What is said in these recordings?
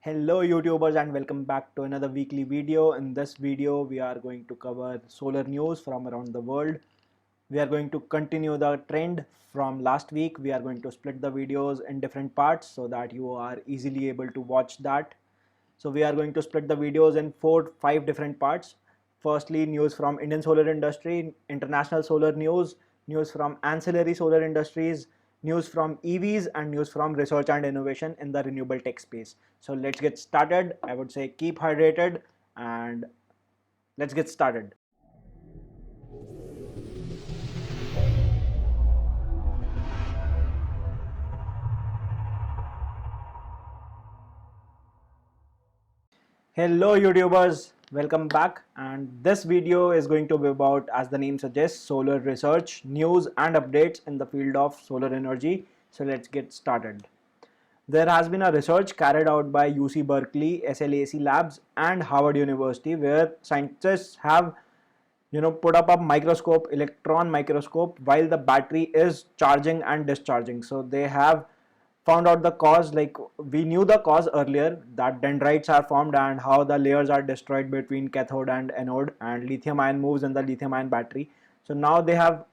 Hello YouTubers and welcome back to another weekly video. In this video we are going to cover solar news from around the world. We are going to continue the trend from last week. We are going to split the videos in different parts so that you are easily able to watch that. So we are going to split the videos in 5 different parts. Firstly, news from Indian solar industry, international solar news, news from ancillary solar industries, news from EVs, and news from research and innovation in the renewable tech space. So let's get started. I would say keep hydrated and let's get started. Hello YouTubers, welcome back, and this video is going to be about, as the name suggests, solar research, news and updates in the field of solar energy. So let's get started. There has been a research carried out by UC Berkeley, SLAC Labs and Harvard University where scientists have put up a microscope, electron microscope, while the battery is charging and discharging. So they have found out the cause. Like, we knew the cause earlier, that dendrites are formed and how the layers are destroyed between cathode and anode, and lithium ion moves in the lithium ion battery. So now they have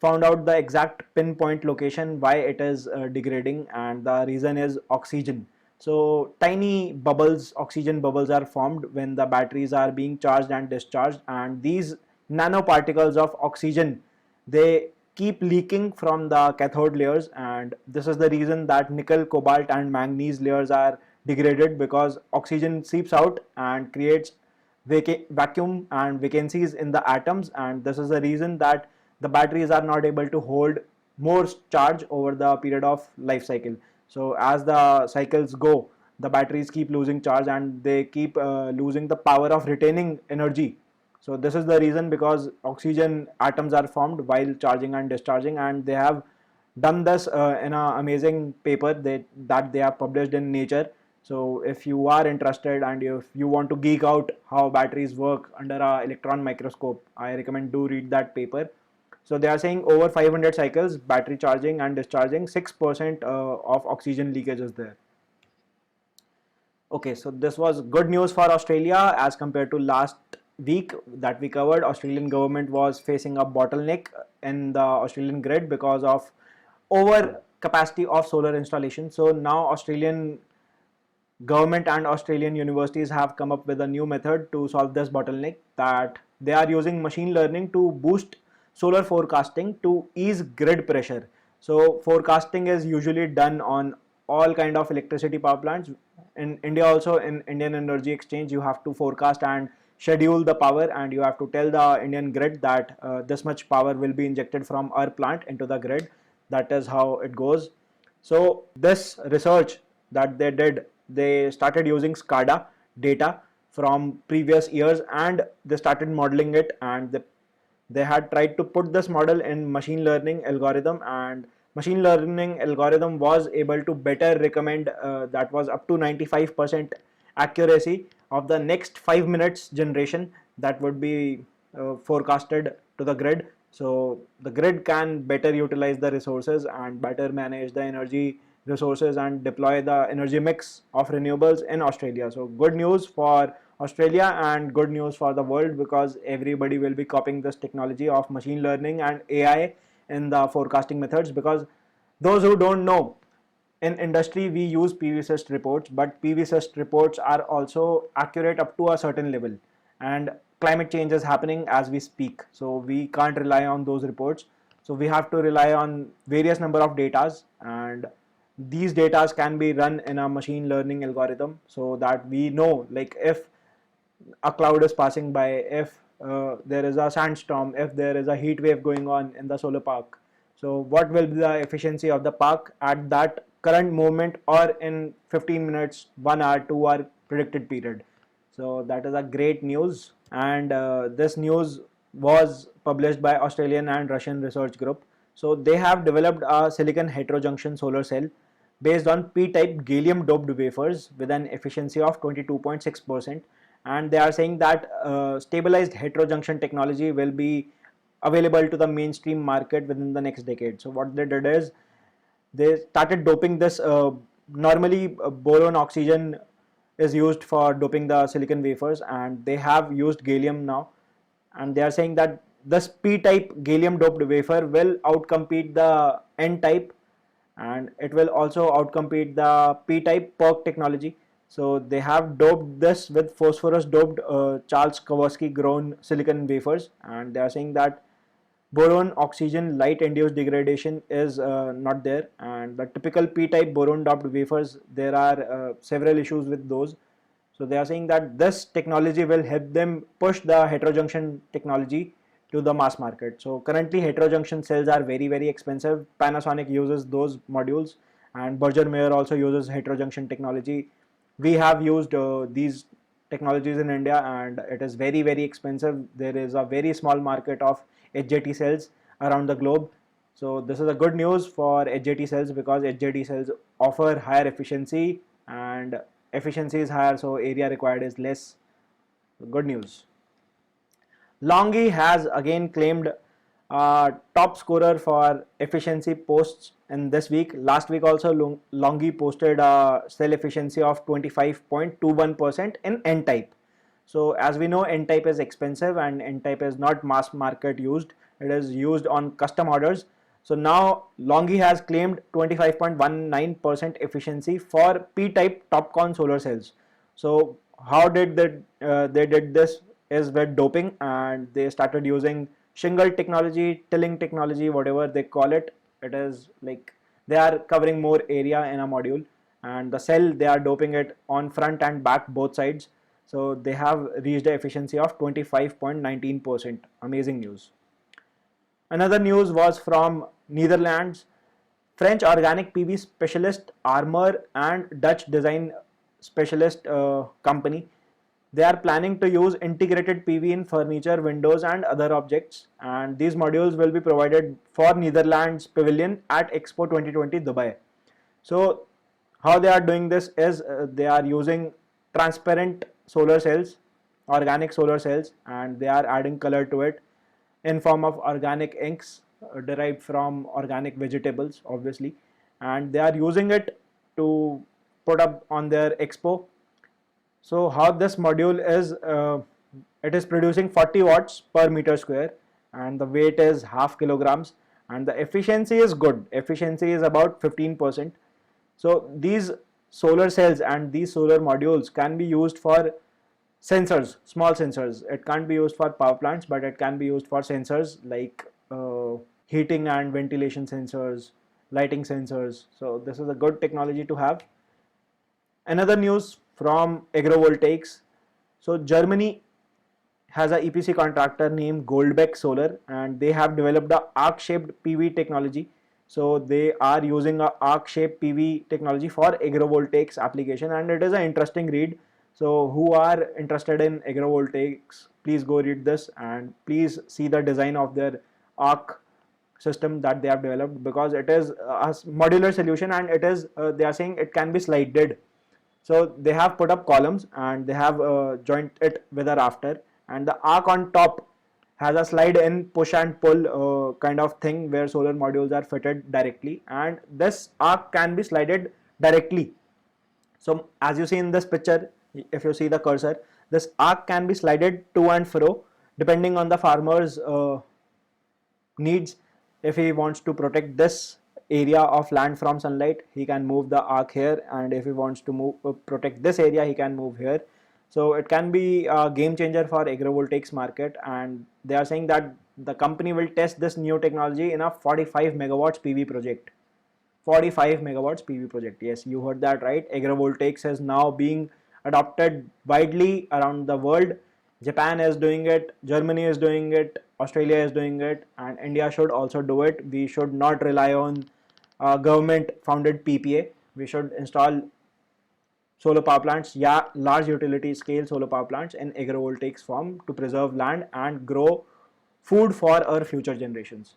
found out the exact pinpoint location why it is degrading, and the reason is oxygen. So tiny bubbles, oxygen bubbles, are formed when the batteries are being charged and discharged, and these nanoparticles of oxygen, they keep leaking from the cathode layers, and this is the reason that nickel, cobalt and manganese layers are degraded, because oxygen seeps out and creates vacuum and vacancies in the atoms, and this is the reason that the batteries are not able to hold more charge over the period of life cycle. So as the cycles go, the batteries keep losing charge and they keep losing the power of retaining energy. So this is the reason, because oxygen atoms are formed while charging and discharging, and they have done this in an amazing paper that they have published in Nature. So if you are interested and if you want to geek out how batteries work under an electron microscope, I recommend do read that paper. So they are saying over 500 cycles, battery charging and discharging, 6% of oxygen leakage is there. Okay, so this was good news for Australia as compared to last week that we covered. Australian government was facing a bottleneck in the Australian grid because of over capacity of solar installation. So now Australian government and Australian universities have come up with a new method to solve this bottleneck, that they are using machine learning to boost solar forecasting to ease grid pressure. So forecasting is usually done on all kind of electricity power plants. In India also, in Indian Energy Exchange, you have to forecast and schedule the power, and you have to tell the Indian grid that this much power will be injected from our plant into the grid. That is how it goes. So this research that they did, they started using SCADA data from previous years and they started modeling it, and they had tried to put this model in machine learning algorithm, and machine learning algorithm was able to better recommend, that was up to 95% accuracy of the next 5 minutes generation that would be forecasted to the grid. So the grid can better utilize the resources and better manage the energy resources and deploy the energy mix of renewables in Australia. So good news for Australia and good news for the world, because everybody will be copying this technology of machine learning and AI in the forecasting methods. Because those who don't know, in industry we use PV-Cyst reports, but PV-Cyst reports are also accurate up to a certain level, and climate change is happening as we speak, so we can't rely on those reports. So we have to rely on various number of datas, and these datas can be run in a machine learning algorithm, so that we know, like, if a cloud is passing by, if there is a sandstorm, if there is a heat wave going on in the solar park, so what will be the efficiency of the park at that current moment, or in 15 minutes, 1 hour, 2 hour predicted period. So that is a great news, and this news was published by Australian and Russian research group. So they have developed a silicon heterojunction solar cell based on p-type gallium doped wafers with an efficiency of 22.6%, and they are saying that stabilized heterojunction technology will be available to the mainstream market within the next decade. So what they did is they started doping this normally boron oxygen is used for doping the silicon wafers, and they have used gallium now, and they are saying that this p-type gallium doped wafer will outcompete the n-type, and it will also outcompete the p-type PERC technology. So they have doped this with phosphorus doped Charles Kawasaki grown silicon wafers, and they are saying that boron oxygen light induced degradation is not there, and the typical p-type boron doped wafers, there are several issues with those. So they are saying that this technology will help them push the heterojunction technology to the mass market. So currently heterojunction cells are very expensive. Panasonic uses those modules, and Berger Meyer also uses heterojunction technology. We have used these technologies in India, and it is very expensive. There is a very small market of HJT cells around the globe. So this is a good news for HJT cells, because HJT cells offer higher efficiency, and efficiency is higher, so area required is less. Good news. Longi has again claimed top scorer for efficiency posts in this week. Last week also Longi posted a cell efficiency of 25.21% in N-type. So as we know, N-type is expensive, and N-type is not mass market used. It is used on custom orders. So now Longi has claimed 25.19% efficiency for P-type TOPCon solar cells. So how did they did this is with doping, and they started using shingle technology, tilling technology, whatever they call it. It is like they are covering more area in a module, and the cell, they are doping it on front and back both sides. So they have reached a efficiency of 25.19%. Amazing news. Another news was from Netherlands. French organic PV specialist Armor and Dutch design specialist company, they are planning to use integrated PV in furniture, windows and other objects, and these modules will be provided for Netherlands Pavilion at Expo 2020 Dubai. So how they are doing this is they are using transparent solar cells, organic solar cells, and they are adding color to it in form of organic inks derived from organic vegetables, obviously, and they are using it to put up on their expo. So how this module is, it is producing 40 watts per meter square, and the weight is half kilograms, and the efficiency is good. Efficiency is about 15%. So these solar cells and these solar modules can be used for sensors, small sensors. It can't be used for power plants, but it can be used for sensors like heating and ventilation sensors, lighting sensors. So this is a good technology to have. Another news from agrovoltaics. So Germany has a EPC contractor named Goldbeck Solar, and they have developed a arc-shaped PV technology. So they are using a arc-shaped PV technology for agrovoltaics application, and it is an interesting read. So who are interested in agrovoltaics, please go read this, and please see the design of their arc system that they have developed, because it is a modular solution, and it is they are saying it can be slided. So they have put up columns, and they have joined it with a rafter, and the arc on top has a slide in push and pull kind of thing where solar modules are fitted directly, and this arc can be slided directly. So as you see in this picture, if you see the cursor, this arc can be slided to and fro depending on the farmer's needs. If he wants to protect this area of land from sunlight, he can move the arc here, and if he wants to move protect this area, he can move here. So it can be a game changer for agrovoltaics market, and they are saying that the company will test this new technology in a 45 megawatts PV project. 45 megawatts PV project. Yes, you heard that right. Agrovoltaics is now being adopted widely around the world. Japan is doing it, Germany is doing it, Australia is doing it, and India should also do it. We should not rely on government founded PPA. We should install solar power plants, yeah, large utility scale solar power plants in agrovoltaics form to preserve land and grow food for our future generations.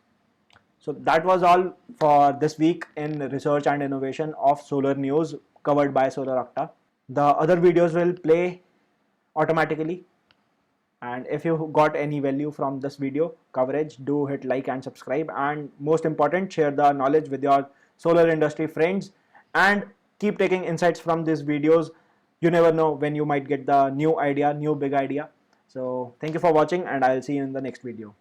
So that was all for this week in research and innovation of solar news covered by Solar Octa. The other videos will play automatically, and if you got any value from this video coverage, do hit like and subscribe, and most important, share the knowledge with your solar industry friends, and keep taking insights from these videos you never know when you might get the new idea, new big idea. So thank you for watching, and I'll see you in the next video.